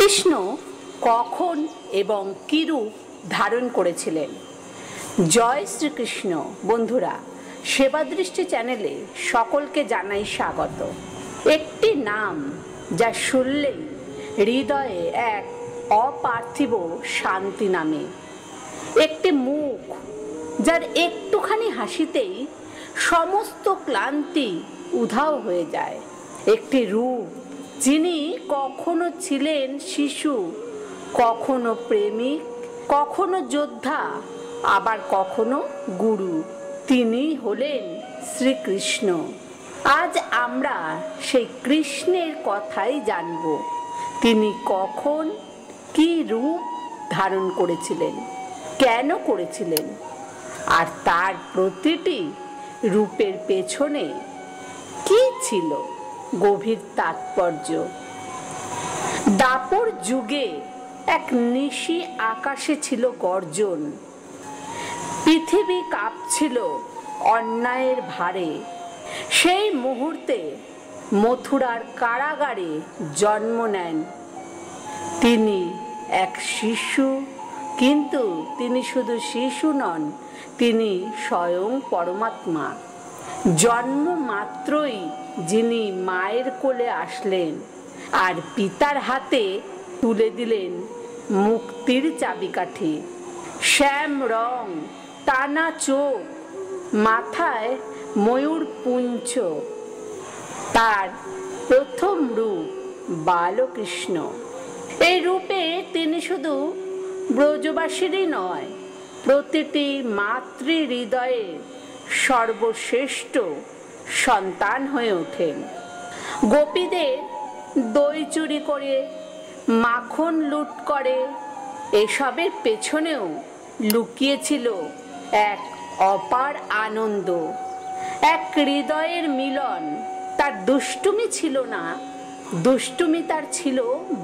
কৃষ্ণ কখন এবং কি রূপ ধারণ করেছিলেন? জয় শ্রীকৃষ্ণ। বন্ধুরা, সেবা দৃষ্টি চ্যানেলে সকলকে জানাই স্বাগত। একটি নাম যা শুনলেই হৃদয়ে এক অপার্থিব শান্তি নামে, একটি মুখ যার একটুখানি হাসিতেই সমস্ত ক্লান্তি উধাও হয়ে যায়, একটি রূপ যিনি কখনো ছিলেন শিশু, কখনো প্রেমিক, কখনো যোদ্ধা, আবার কখনো গুরু। তিনি হলেন শ্রীকৃষ্ণ। আজ আমরা সেই কৃষ্ণের কথাই জানব। তিনি কখন কি রূপ ধারণ করেছিলেন, কেন করেছিলেন, আর তার প্রতিটি রূপের পেছনে কি ছিল গভীর তাৎপর্য। দাপর যুগে এক নিশি আকাশে ছিল গর্জন, পৃথিবী কাঁপছিল অন্যায়ের ভারে। সেই মুহূর্তে মথুরার কারাগারে জন্ম নেন তিনি, এক শিশু। কিন্তু তিনি শুধু শিশু নন, তিনি স্বয়ং পরমাত্মা। জন্ম মাত্রই যিনি মায়ের কোলে আসলেন আর পিতার হাতে তুলে দিলেন মুক্তির চাবিকাঠি। শ্যাম রং, টানা চোখ, মাথায় ময়ূর পুঞ্ছ, তার প্রথম রূপ বালকৃষ্ণ। এই রূপে তিনি শুধু ব্রজবাসীরই নয়, প্রতিটি মাতৃ হৃদয়ে সর্বশ্রেষ্ঠ সন্তান হয়ে ওঠেন। গোপীদের দই চুরি করে, মাখন লুট করে, এসবের পেছনেও লুকিয়েছিল এক অপার আনন্দ, এক হৃদয়ের মিলন। তার দুষ্টুমি ছিল না, দুষ্টুমি তার ছিল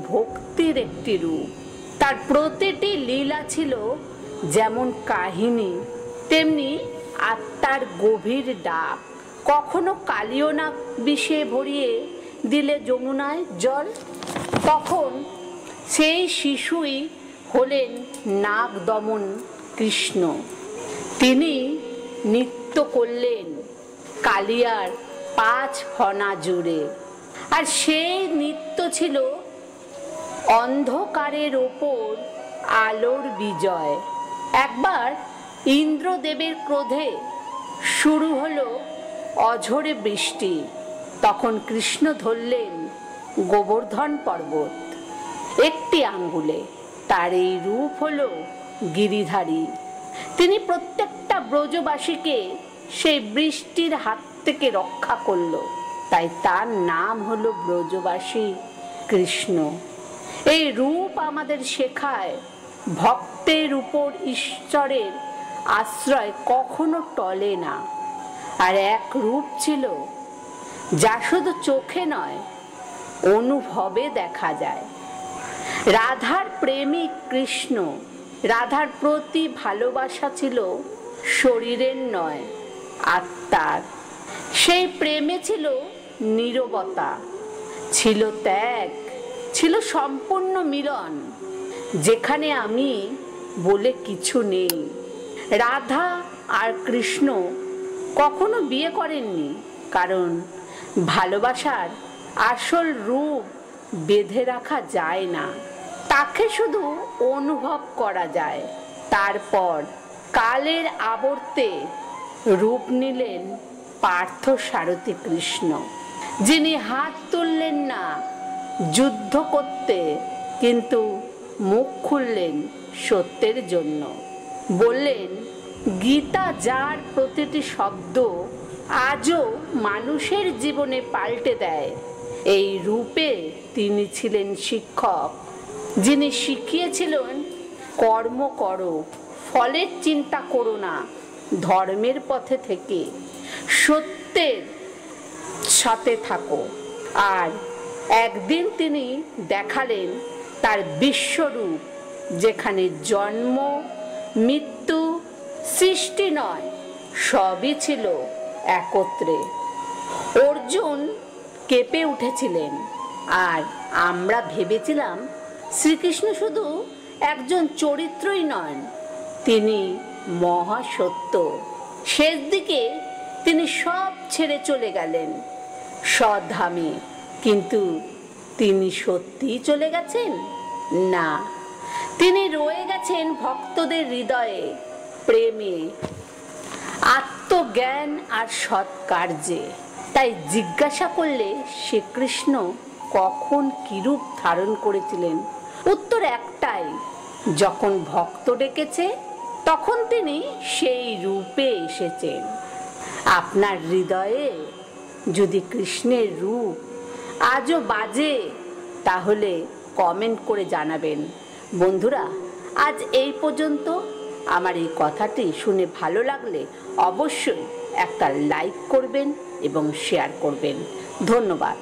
ভক্তির একটি রূপ। তার প্রতিটি লীলা ছিল যেমন কাহিনী, তেমনি আত্মার গভীর ডাক। কখনো কালিও নাগ বিষে ভরিয়ে দিলে যমুনায় জল, তখন সেই শিশুই হলেন নাগ দমন কৃষ্ণ। তিনি নৃত্য করলেন কালিয়ার 5 ফনা জুড়ে, আর সেই নৃত্য ছিল অন্ধকারের ওপর আলোর বিজয়। একবার ইন্দ্রদেবের ক্রোধে শুরু হলো অঝোরে বৃষ্টি, তখন কৃষ্ণ ধরলেন গোবর্ধন পর্বত একটি আঙ্গুলে। তার এই রূপ হলো গিরিধারী। তিনি প্রত্যেকটা ব্রজবাসীকে সেই বৃষ্টির হাত থেকে রক্ষা করল, তাই তার নাম হলো ব্রজবাসী কৃষ্ণ। এই রূপ আমাদের শেখায় ভক্তের উপর ঈশ্বরের আশ্রয় কখনো টলে না। আর এক রূপ ছিল যা শুধু চোখে নয়, অনুভবে দেখা যায়। রাধার প্রেমিক কৃষ্ণ। রাধার প্রতি ভালোবাসা ছিল শরীরের নয়, আত্মার। সেই প্রেমে ছিল নীরবতা, ছিল ত্যাগ, ছিল সম্পূর্ণ মিলন, যেখানে আমি বলে কিছু নেই। রাধা আর কৃষ্ণ কখনো বিয়ে করেননি, কারণ ভালোবাসার আসল রূপ বেঁধে রাখা যায় না, তাকে শুধু অনুভব করা যায়। তারপর কালের আবর্তে রূপ নিলেন পার্থ সারথী কৃষ্ণ, যিনি হাত তুললেন না যুদ্ধ করতে, কিন্তু মুখ খুললেন সত্যের জন্য। বললেন, গীতা যার প্রতিটি শব্দ আজও মানুষের জীবনে পাল্টে দেয়। এই রূপে তিনি ছিলেন শিক্ষক, যিনি শিখিয়েছিলেন কর্ম করো, ফলের চিন্তা করো না, ধর্মের পথে থেকে সত্যের সাথে থাকো। আর একদিন তিনি দেখালেন তার বিশ্বরূপ, যেখানে জন্ম, মৃত্যু, সৃষ্টি নয়, সবই ছিল একত্রে। অর্জুন কেঁপে উঠেছিলেন, আর আমরা ভেবেছিলাম শ্রীকৃষ্ণ শুধু একজন চরিত্রই নন, তিনি মহাসত্য। শেষ দিকে তিনি সব ছেড়ে চলে গেলেন স্বধামে, কিন্তু তিনি সত্যিই চলে গেছেন না, তিনি রয়ে গেছেন ভক্তদের হৃদয়ে, প্রেমে, আত্মজ্ঞান আর সৎকার্যে। তাই জিজ্ঞাসা করলে শ্রীকৃষ্ণ কখন কিরূপ ধারণ করেছিলেন, উত্তর একটাই, যখন ভক্ত ডেকেছে তখন তিনি সেই রূপে এসেছেন। আপনার হৃদয়ে যদি কৃষ্ণের রূপ আজও বাজে, তাহলে কমেন্ট করে জানাবেন। বন্ধুরা, আজ এই পর্যন্ত। আমার এই কথাটি শুনে ভালো লাগলে অবশ্যই একটা লাইক করবেন এবং শেয়ার করবেন। ধন্যবাদ।